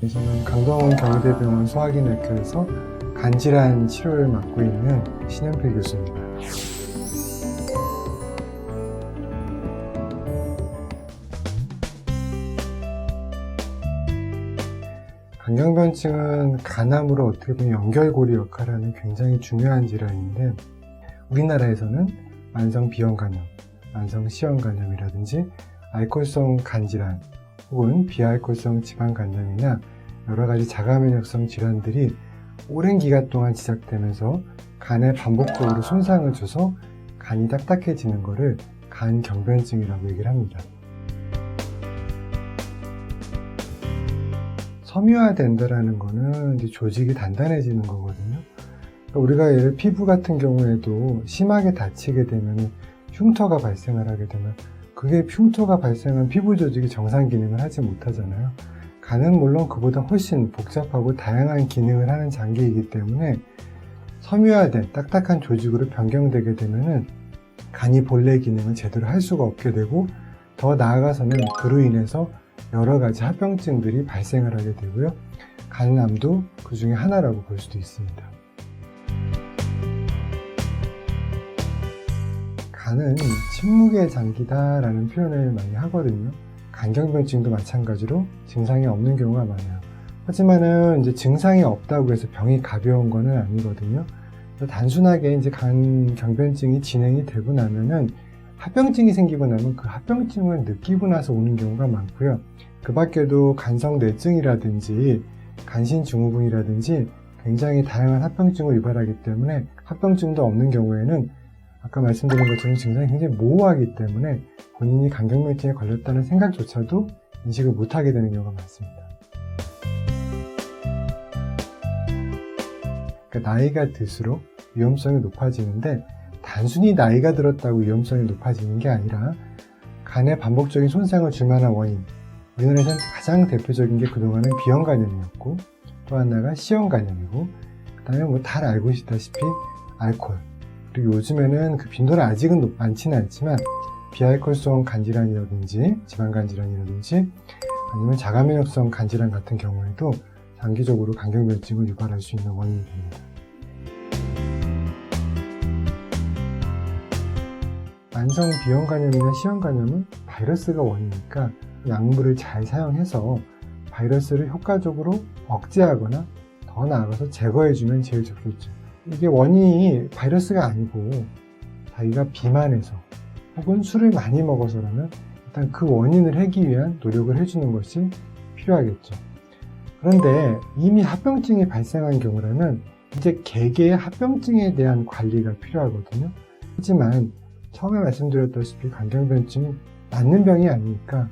저는 강동원 경희대병원 소화기내과에서 간질환 치료를 맡고 있는 신현필 교수입니다. 간경변증은 간암으로 어떻게 보면 연결고리 역할을 하는 굉장히 중요한 질환인데, 우리나라에서는 만성 비형간염, 만성 시형간염이라든지 알코올성 간질환 혹은 비알코올성 지방간염이나 여러 가지 자가면역성 질환들이 오랜 기간 동안 지속되면서 간에 반복적으로 손상을 줘서 간이 딱딱해지는 것을 간경변증이라고 얘기를 합니다. 섬유화된다라는 거는 이제 조직이 단단해지는 거거든요. 그러니까 우리가 예를 피부 같은 경우에도 심하게 다치게 되면 흉터가 발생을 하게 되면 그게 흉터가 발생한 피부 조직이 정상 기능을 하지 못하잖아요. 간은 물론 그보다 훨씬 복잡하고 다양한 기능을 하는 장기이기 때문에 섬유화된 딱딱한 조직으로 변경되게 되면은 간이 본래 기능을 제대로 할 수가 없게 되고, 더 나아가서는 그로 인해서 여러 가지 합병증들이 발생을 하게 되고요. 간암도 그 중에 하나라고 볼 수도 있습니다. 간은 침묵의 장기다라는 표현을 많이 하거든요. 간경변증도 마찬가지로 증상이 없는 경우가 많아요. 하지만은 이제 증상이 없다고 해서 병이 가벼운 거는 아니거든요. 단순하게 이제 간경변증이 진행이 되고 나면은 합병증이 생기고 나면 그 합병증을 느끼고 나서 오는 경우가 많고요. 그 밖에도 간성뇌증이라든지 간신증후군이라든지 굉장히 다양한 합병증을 유발하기 때문에 합병증도 없는 경우에는 아까 말씀드린 것처럼 증상이 굉장히 모호하기 때문에 본인이 간경변증에 걸렸다는 생각조차도 인식을 못하게 되는 경우가 많습니다. 그러니까 나이가 들수록 위험성이 높아지는데, 단순히 나이가 들었다고 위험성이 높아지는 게 아니라 간에 반복적인 손상을 줄 만한 원인, 우리나라에서는 가장 대표적인 게 그동안은 비형간염이었고, 또 하나가 시형간염이고, 그 다음에 뭐 다 알고 있다시피 알코올, 그리고 요즘에는 그 빈도는 아직은 많지는 않지만 비알코올성 간질환이라든지 지방간질환이라든지 아니면 자가면역성 간질환 같은 경우에도 장기적으로 간경변증을 유발할 수 있는 원인이 됩니다. 만성 비형간염이나 시형간염은 바이러스가 원인이니까 약물을 잘 사용해서 바이러스를 효과적으로 억제하거나 더 나아가서 제거해주면 제일 좋겠죠. 이게 원인이 바이러스가 아니고 자기가 비만해서 혹은 술을 많이 먹어서라면 일단 그 원인을 해기 위한 노력을 해주는 것이 필요하겠죠. 그런데 이미 합병증이 발생한 경우라면 이제 개개의 합병증에 대한 관리가 필요하거든요. 하지만 처음에 말씀드렸다시피 간경변증이 낫는 병이 아니니까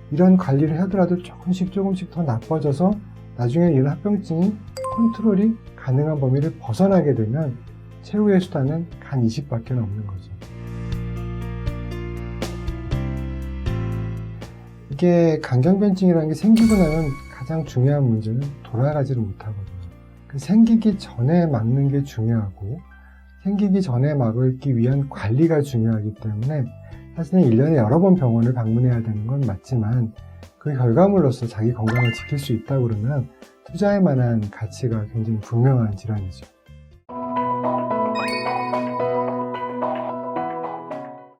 이런 관리를 하더라도 조금씩 더 나빠져서 나중에 이런 합병증이 컨트롤이 가능한 범위를 벗어나게 되면 최후의 수단은 간 이식밖에 없는 거죠. 이게 간경변증이라는 게 생기고 나면 가장 중요한 문제는 돌아가지를 못하거든요. 생기기 전에 막는 게 중요하고, 생기기 전에 막기 위한 관리가 중요하기 때문에 사실은 1년에 여러 번 병원을 방문해야 되는 건 맞지만, 그 결과물로서 자기 건강을 지킬 수 있다고 그러면 투자할 만한 가치가 굉장히 분명한 질환이죠.